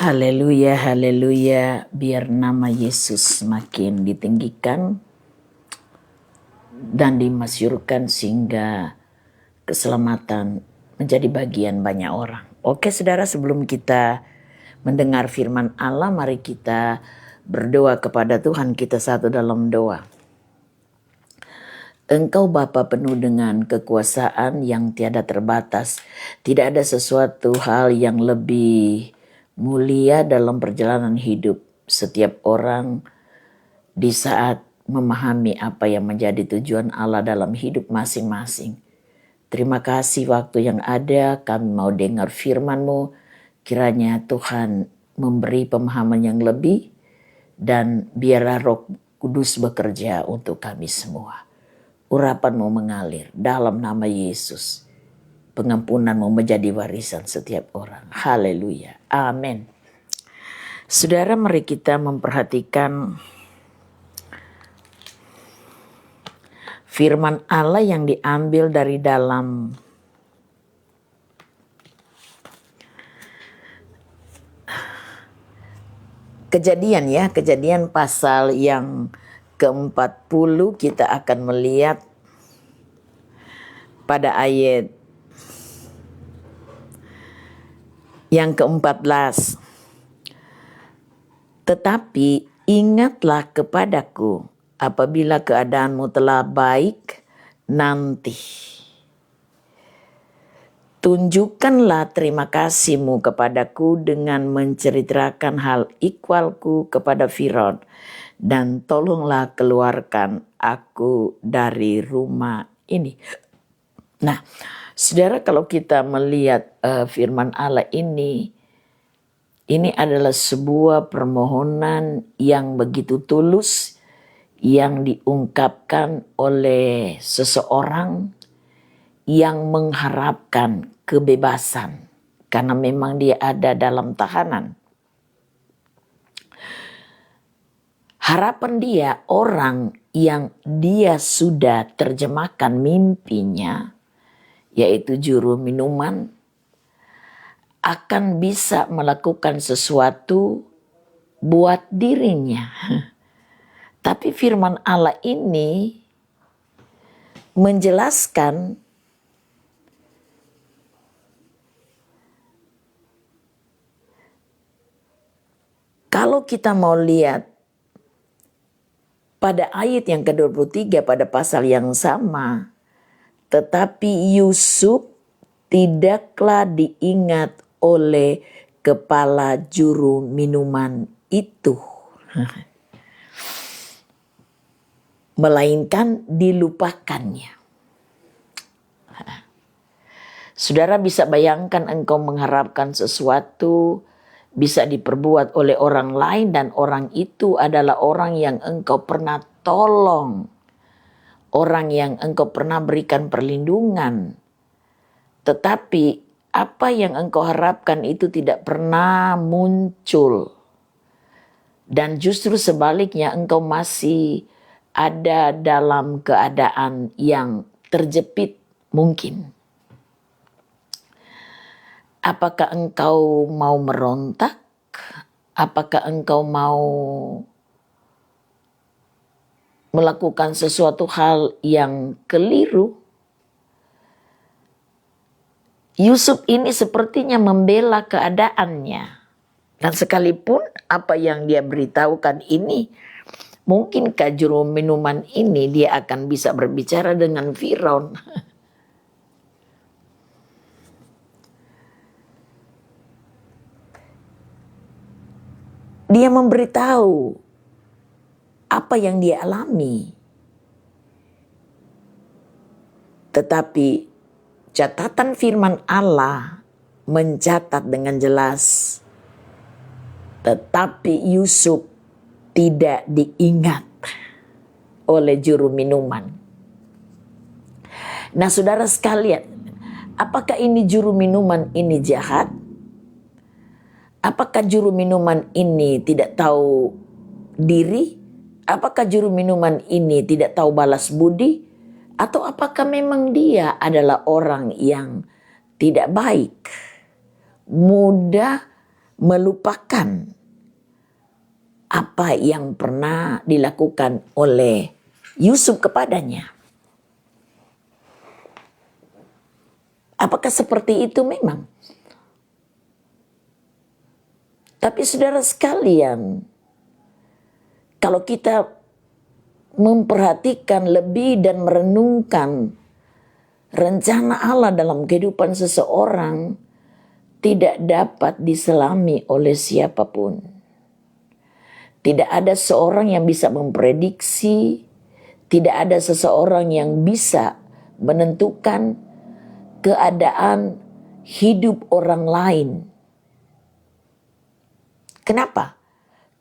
Haleluya, haleluya. Biar nama Yesus semakin ditinggikan dan dimasyurkan sehingga keselamatan menjadi bagian banyak orang. Oke saudara, sebelum kita mendengar firman Allah, mari kita berdoa kepada Tuhan kita satu dalam doa. Engkau Bapa penuh dengan kekuasaan yang tiada terbatas. Tidak ada sesuatu hal yang lebih mulia dalam perjalanan hidup setiap orang di saat memahami apa yang menjadi tujuan Allah dalam hidup masing-masing. Terima kasih waktu yang ada, kami mau dengar firman-Mu. Kiranya Tuhan memberi pemahaman yang lebih dan biarlah Roh Kudus bekerja untuk kami semua. Urapan-Mu mengalir dalam nama Yesus. Pengampunan-Mu menjadi warisan setiap orang. Haleluya. Amin. Saudara, mari kita memperhatikan firman Allah yang diambil dari dalam Kejadian pasal yang ke-40. Kita akan melihat pada ayat yang ke-14. Tetapi ingatlah kepadaku apabila keadaanmu telah baik nanti. Tunjukkanlah terima kasih-Mu kepadaku dengan menceritakan hal ikhwalku kepada Firaun, dan tolonglah keluarkan aku dari rumah ini. Nah, saudara, kalau kita melihat firman Allah ini adalah sebuah permohonan yang begitu tulus yang diungkapkan oleh seseorang yang mengharapkan kebebasan karena memang dia ada dalam tahanan. Harapan dia, orang yang dia sudah terjemahkan mimpinya, yaitu juru minuman, akan bisa melakukan sesuatu buat dirinya. Tapi firman Allah ini menjelaskan kalau kita mau lihat pada ayat yang ke-23 pada pasal yang sama, tetapi Yusuf tidaklah diingat oleh kepala juru minuman itu, melainkan dilupakannya. Saudara bisa bayangkan engkau mengharapkan sesuatu bisa diperbuat oleh orang lain dan orang itu adalah orang yang engkau pernah tolong, orang yang engkau pernah berikan perlindungan. Tetapi apa yang engkau harapkan itu tidak pernah muncul. Dan justru sebaliknya engkau masih ada dalam keadaan yang terjepit mungkin. Apakah engkau mau merontak? Apakah engkau mau melakukan sesuatu hal yang keliru? Yusuf ini sepertinya membela keadaannya. Dan sekalipun apa yang dia beritahukan ini, mungkinkah juru minuman ini dia akan bisa berbicara dengan Firaun? Dia memberitahu apa yang dia alami. Tetapi catatan firman Allah mencatat dengan jelas, tetapi Yusuf tidak diingat oleh juru minuman. Nah, saudara sekalian, apakah ini juru minuman ini jahat? Apakah juru minuman ini tidak tahu diri? Apakah juru minuman ini tidak tahu balas budi? Atau apakah memang dia adalah orang yang tidak baik? Mudah melupakan apa yang pernah dilakukan oleh Yusuf kepadanya. Apakah seperti itu memang? Tapi saudara sekalian, kalau kita memperhatikan lebih dan merenungkan rencana Allah dalam kehidupan seseorang, tidak dapat diselami oleh siapapun. Tidak ada seorang yang bisa memprediksi, tidak ada seseorang yang bisa menentukan keadaan hidup orang lain. Kenapa?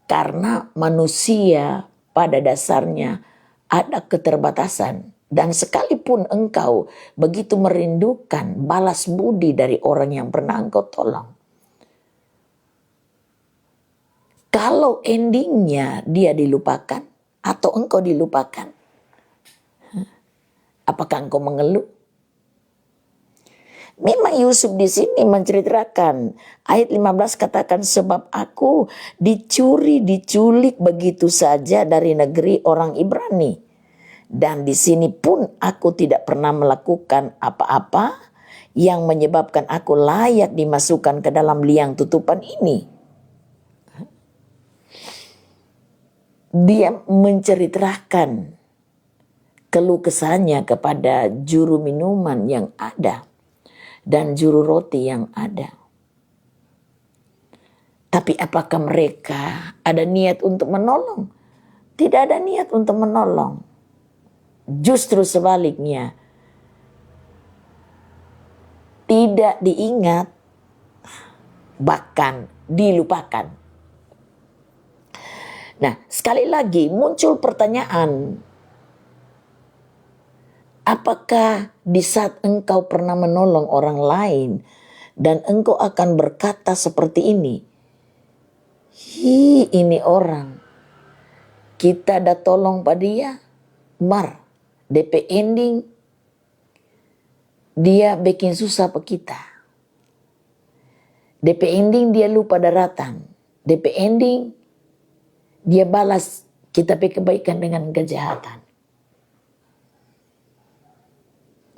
Karena manusia pada dasarnya ada keterbatasan. Dan sekalipun engkau begitu merindukan balas budi dari orang yang pernah engkau tolong, kalau endingnya dia dilupakan atau engkau dilupakan, apakah engkau mengeluh? Memang Yusuf di sini menceritakan, ayat 15 katakan, sebab aku diculik begitu saja dari negeri orang Ibrani. Dan di sini pun aku tidak pernah melakukan apa-apa yang menyebabkan aku layak dimasukkan ke dalam liang tutupan ini. Dia menceritakan keluh kesahnya kepada juru minuman yang ada dan juru roti yang ada. Tapi apakah mereka ada niat untuk menolong? Tidak ada niat untuk menolong. Justru sebaliknya, tidak diingat, bahkan dilupakan. Nah, sekali lagi muncul pertanyaan, apakah di saat engkau pernah menolong orang lain dan engkau akan berkata seperti ini, ini orang, kita dah tolong pada dia, DP ending, dia bikin susah pada kita. DP ending dia lupa daratan. DP ending dia balas kita punya kebaikan dengan kejahatan.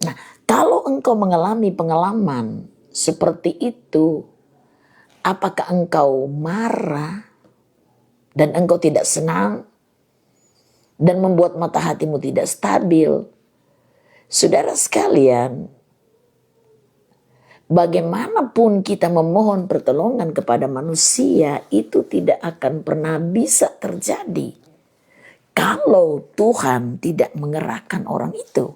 Nah, kalau engkau mengalami pengalaman seperti itu, apakah engkau marah dan engkau tidak senang dan membuat mata hatimu tidak stabil? Saudara sekalian, bagaimanapun kita memohon pertolongan kepada manusia, itu tidak akan pernah bisa terjadi kalau Tuhan tidak mengerahkan orang itu.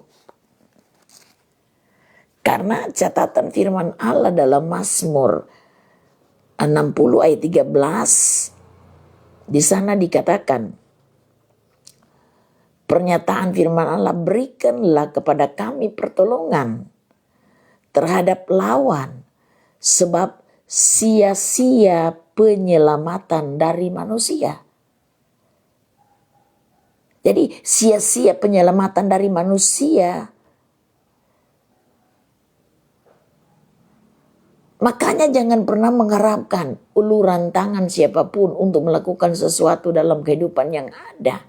Karena catatan firman Allah dalam Mazmur 60 ayat 13, di sana dikatakan, pernyataan firman Allah, berikanlah kepada kami pertolongan terhadap lawan, sebab sia-sia penyelamatan dari manusia. Jadi sia-sia penyelamatan dari manusia. Makanya jangan pernah mengharapkan uluran tangan siapapun untuk melakukan sesuatu dalam kehidupan yang ada.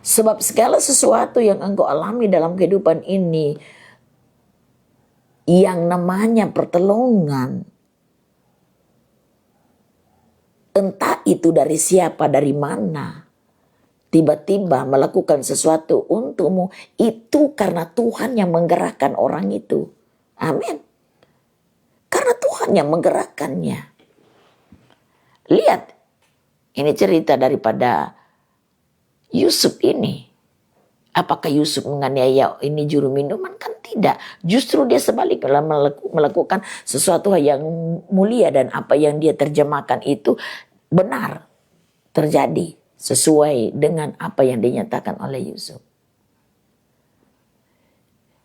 Sebab segala sesuatu yang engkau alami dalam kehidupan ini, yang namanya pertolongan, entah itu dari siapa, dari mana, tiba-tiba melakukan sesuatu untukmu, itu karena Tuhan yang menggerakkan orang itu. Amin. Karena Tuhan yang menggerakkannya. Lihat, ini cerita daripada Yusuf ini. Apakah Yusuf menganiaya ini juru minuman? Kan tidak. Justru dia sebaliknya melakukan sesuatu yang mulia, dan apa yang dia terjemahkan itu benar terjadi sesuai dengan apa yang dinyatakan oleh Yusuf.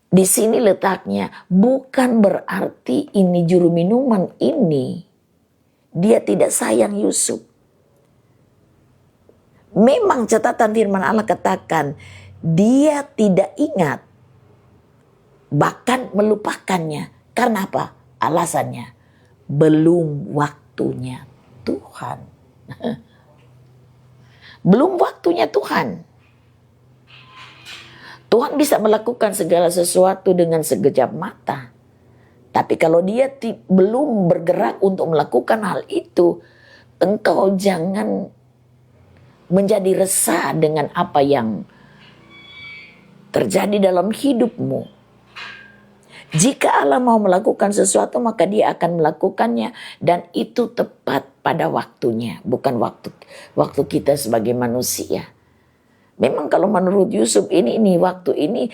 Di sini letaknya, bukan berarti ini juru minuman ini dia tidak sayang Yusuf. Memang catatan firman Allah katakan dia tidak ingat, bahkan melupakannya. Karena apa? Alasannya, belum waktunya Tuhan. Belum waktunya Tuhan. Tuhan bisa melakukan segala sesuatu dengan sekejap mata. Tapi kalau dia belum bergerak untuk melakukan hal itu, engkau jangan menjadi resah dengan apa yang terjadi dalam hidupmu. Jika Allah mau melakukan sesuatu, maka dia akan melakukannya, dan itu tepat pada waktunya, bukan waktu kita sebagai manusia. Memang kalau menurut Yusuf ini waktu ini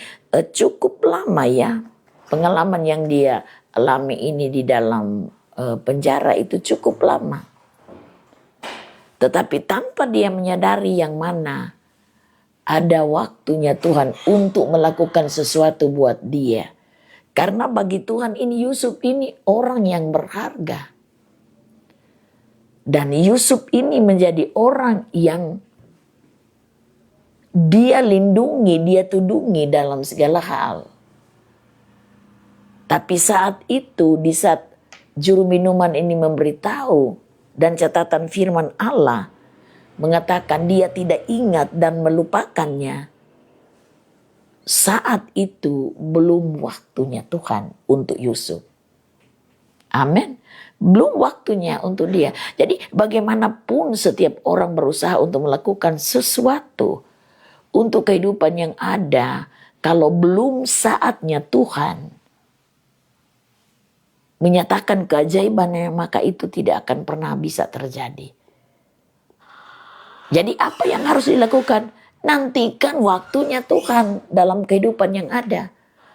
cukup lama ya. Pengalaman yang dia alami ini di dalam penjara itu cukup lama. Tetapi tanpa dia menyadari yang mana ada waktunya Tuhan untuk melakukan sesuatu buat dia. Karena bagi Tuhan ini Yusuf ini orang yang berharga. Dan Yusuf ini menjadi orang yang dia lindungi, dia tudungi dalam segala hal. Tapi saat itu, di saat juru minuman ini memberitahu dan catatan firman Allah mengatakan dia tidak ingat dan melupakannya, saat itu belum waktunya Tuhan untuk Yusuf. Amin. Belum waktunya untuk dia. Jadi bagaimanapun setiap orang berusaha untuk melakukan sesuatu untuk kehidupan yang ada, kalau belum saatnya Tuhan menyatakan keajaibannya, maka itu tidak akan pernah bisa terjadi. Jadi apa yang harus dilakukan? Nantikan waktunya Tuhan dalam kehidupan yang ada.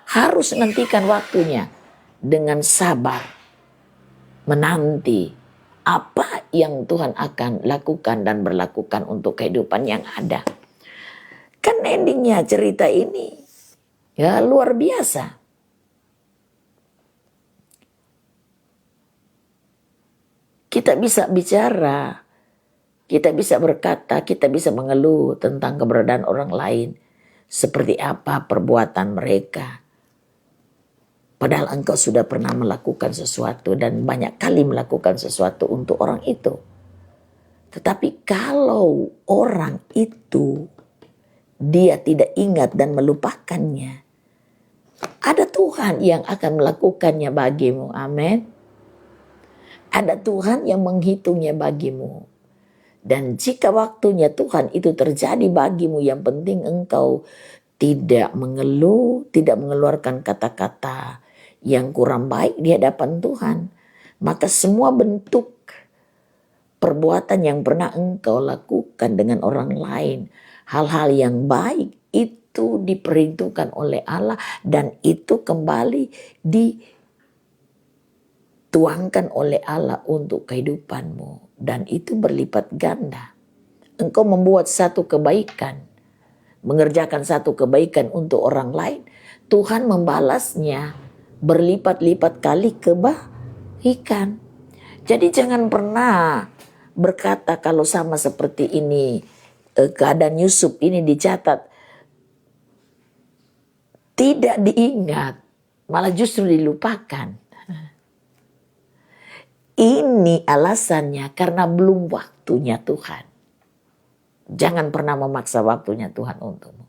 Harus nantikan waktunya dengan sabar. Menanti apa yang Tuhan akan lakukan dan berlakukan untuk kehidupan yang ada. Kan endingnya cerita ini ya luar biasa. Kita bisa bicara, kita bisa berkata, kita bisa mengeluh tentang keberadaan orang lain. Seperti apa perbuatan mereka. Padahal engkau sudah pernah melakukan sesuatu dan banyak kali melakukan sesuatu untuk orang itu. Tetapi kalau orang itu dia tidak ingat dan melupakannya, ada Tuhan yang akan melakukannya bagimu. Amin. Ada Tuhan yang menghitungnya bagimu. Dan jika waktunya Tuhan itu terjadi bagimu, yang penting engkau tidak mengeluh, tidak mengeluarkan kata-kata yang kurang baik di hadapan Tuhan. Maka semua bentuk perbuatan yang pernah engkau lakukan dengan orang lain, hal-hal yang baik itu diperhitungkan oleh Allah, dan itu kembali dituangkan oleh Allah untuk kehidupanmu. Dan itu berlipat ganda. Engkau membuat satu kebaikan, mengerjakan satu kebaikan untuk orang lain, Tuhan membalasnya berlipat-lipat kali kebaikan. Jadi jangan pernah berkata kalau sama seperti ini, keadaan Yusuf ini dicatat, tidak diingat, malah justru dilupakan. Ini alasannya karena belum waktunya Tuhan. Jangan pernah memaksa waktunya Tuhan untukmu.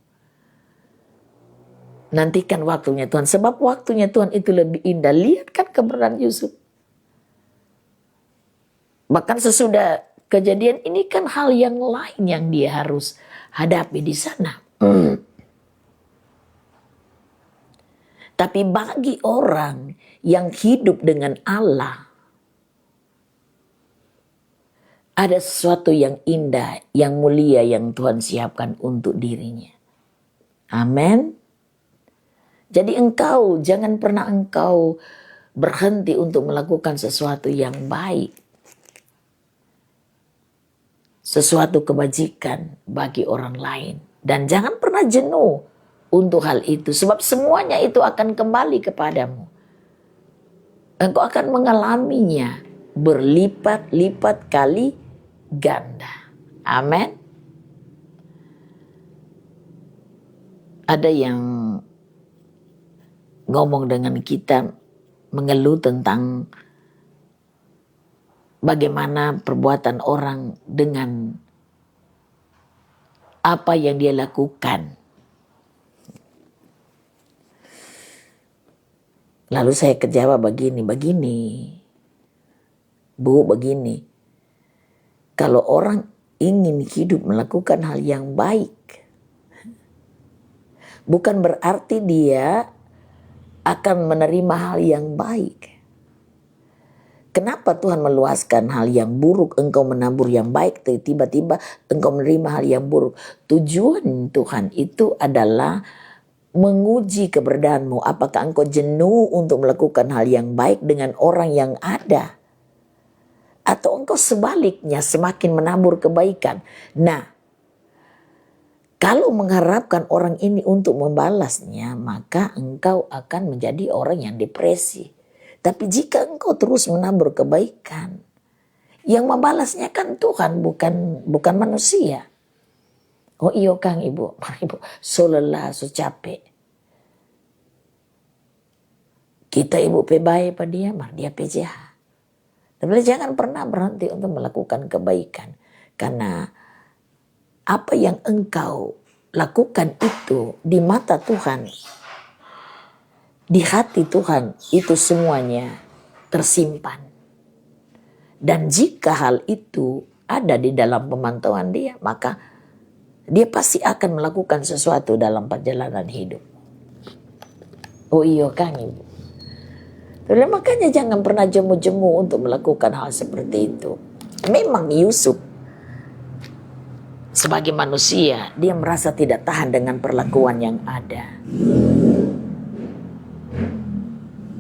Nantikan waktunya Tuhan. Sebab waktunya Tuhan itu lebih indah. Lihat kan keberadaan Yusuf. Bahkan sesudah kejadian ini kan hal yang lain yang dia harus hadapi di sana. Tapi bagi orang yang hidup dengan Allah, ada sesuatu yang indah, yang mulia yang Tuhan siapkan untuk dirinya. Amin. Jadi jangan pernah engkau berhenti untuk melakukan sesuatu yang baik. Sesuatu kebajikan bagi orang lain. Dan jangan pernah jenuh untuk hal itu. Sebab semuanya itu akan kembali kepadamu. Engkau akan mengalaminya berlipat-lipat kali ganda. Amin. Ada yang ngomong dengan kita, mengeluh tentang bagaimana perbuatan orang dengan apa yang dia lakukan. Lalu saya kejawab begini, Bu, begini. Kalau orang ingin hidup melakukan hal yang baik, bukan berarti dia akan menerima hal yang baik. Kenapa Tuhan meluaskan hal yang buruk, engkau menabur yang baik, tiba-tiba engkau menerima hal yang buruk? Tujuan Tuhan itu adalah menguji keberadaanmu. Apakah engkau jenuh untuk melakukan hal yang baik dengan orang yang ada? Atau engkau sebaliknya semakin menabur kebaikan? Nah, kalau mengharapkan orang ini untuk membalasnya, maka engkau akan menjadi orang yang depresi. Tapi jika engkau terus menabur kebaikan, yang membalasnya kan Tuhan, bukan manusia. Oh iyo Kang Ibu, so lelah, so capek. Kita Ibu pebaik pada dia pejahat. Tapi jangan pernah berhenti untuk melakukan kebaikan. Karena apa yang engkau lakukan itu di mata Tuhan, di hati Tuhan, itu semuanya tersimpan. Dan jika hal itu ada di dalam pemantauan dia, maka dia pasti akan melakukan sesuatu dalam perjalanan hidup. Oh iya Kang Ibu. Jadi makanya jangan pernah jemu-jemu untuk melakukan hal seperti itu. Memang Yusuf sebagai manusia, dia merasa tidak tahan dengan perlakuan yang ada.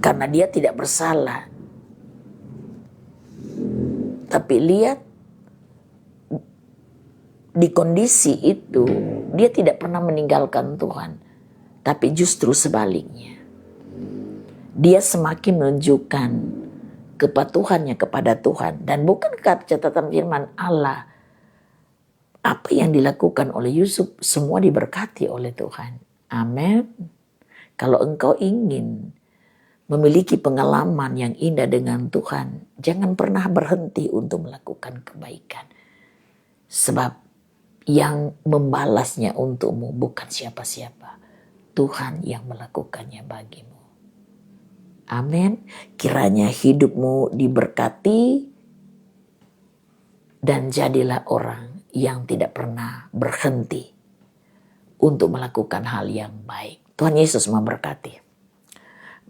Karena dia tidak bersalah. Tapi lihat, di kondisi itu, dia tidak pernah meninggalkan Tuhan. Tapi justru sebaliknya. Dia semakin menunjukkan kepatuhannya kepada Tuhan. Dan bukan catatan firman Allah, apa yang dilakukan oleh Yusuf semua diberkati oleh Tuhan. Amin. Kalau engkau ingin memiliki pengalaman yang indah dengan Tuhan, jangan pernah berhenti untuk melakukan kebaikan. Sebab yang membalasnya untukmu bukan siapa-siapa. Tuhan yang melakukannya bagimu. Amin. Kiranya hidupmu diberkati dan jadilah orang yang tidak pernah berhenti untuk melakukan hal yang baik. Tuhan Yesus memberkati.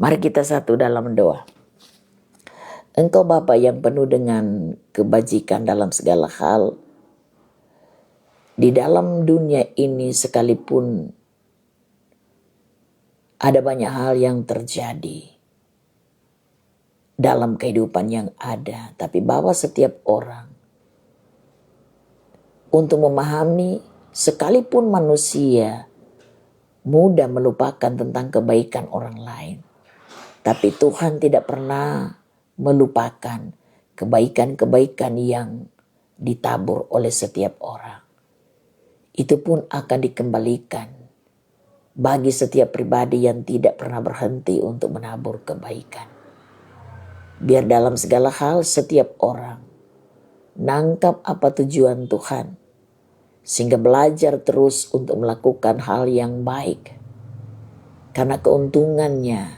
Mari kita satu dalam doa. Engkau Bapa yang penuh dengan kebajikan dalam segala hal. Di dalam dunia ini sekalipun ada banyak hal yang terjadi dalam kehidupan yang ada. Tapi Bapa setiap orang untuk memahami sekalipun manusia mudah melupakan tentang kebaikan orang lain. Tapi Tuhan tidak pernah melupakan kebaikan-kebaikan yang ditabur oleh setiap orang. Itu pun akan dikembalikan bagi setiap pribadi yang tidak pernah berhenti untuk menabur kebaikan. Biar dalam segala hal setiap orang nangkap apa tujuan Tuhan. Sehingga belajar terus untuk melakukan hal yang baik. Karena keuntungannya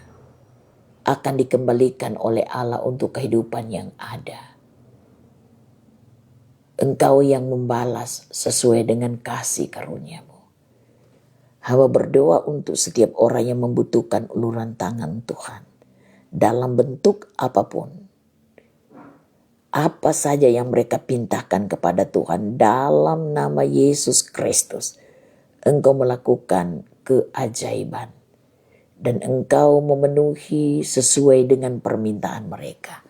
akan dikembalikan oleh Allah untuk kehidupan yang ada. Engkau yang membalas sesuai dengan kasih karunia-Mu. Hamba berdoa untuk setiap orang yang membutuhkan uluran tangan Tuhan. Dalam bentuk apapun. Apa saja yang mereka pintakan kepada Tuhan dalam nama Yesus Kristus. Engkau melakukan keajaiban. Dan engkau memenuhi sesuai dengan permintaan mereka.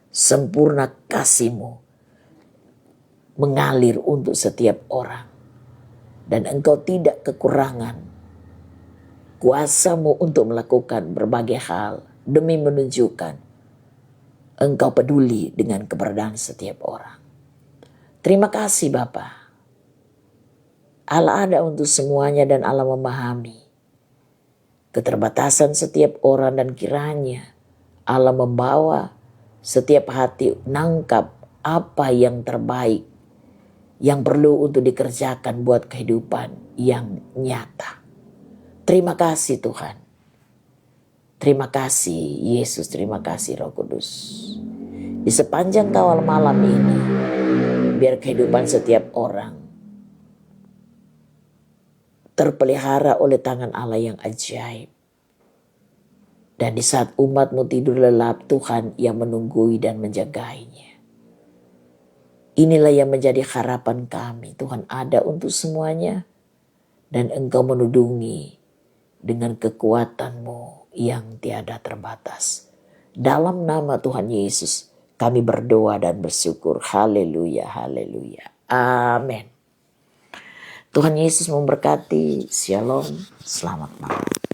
Sempurna kasih-Mu mengalir untuk setiap orang. Dan engkau tidak kekurangan kuasa-Mu untuk melakukan berbagai hal. Demi menunjukkan engkau peduli dengan keberadaan setiap orang. Terima kasih Bapa. Allah ada untuk semuanya dan Allah memahami keterbatasan setiap orang, dan kiranya Allah membawa setiap hati nangkap apa yang terbaik yang perlu untuk dikerjakan buat kehidupan yang nyata. Terima kasih Tuhan. Terima kasih Yesus, terima kasih Roh Kudus. Di sepanjang kawal malam ini, biar kehidupan setiap orang terpelihara oleh tangan Allah yang ajaib. Dan di saat umat-Mu tidur lelap, Tuhan yang menunggui dan menjagainya. Inilah yang menjadi harapan kami. Tuhan ada untuk semuanya. Dan Engkau menudungi dengan kekuatan-Mu yang tiada terbatas. Dalam nama Tuhan Yesus, kami berdoa dan bersyukur. Haleluya, haleluya. Amin. Tuhan Yesus memberkati. Shalom. Selamat malam.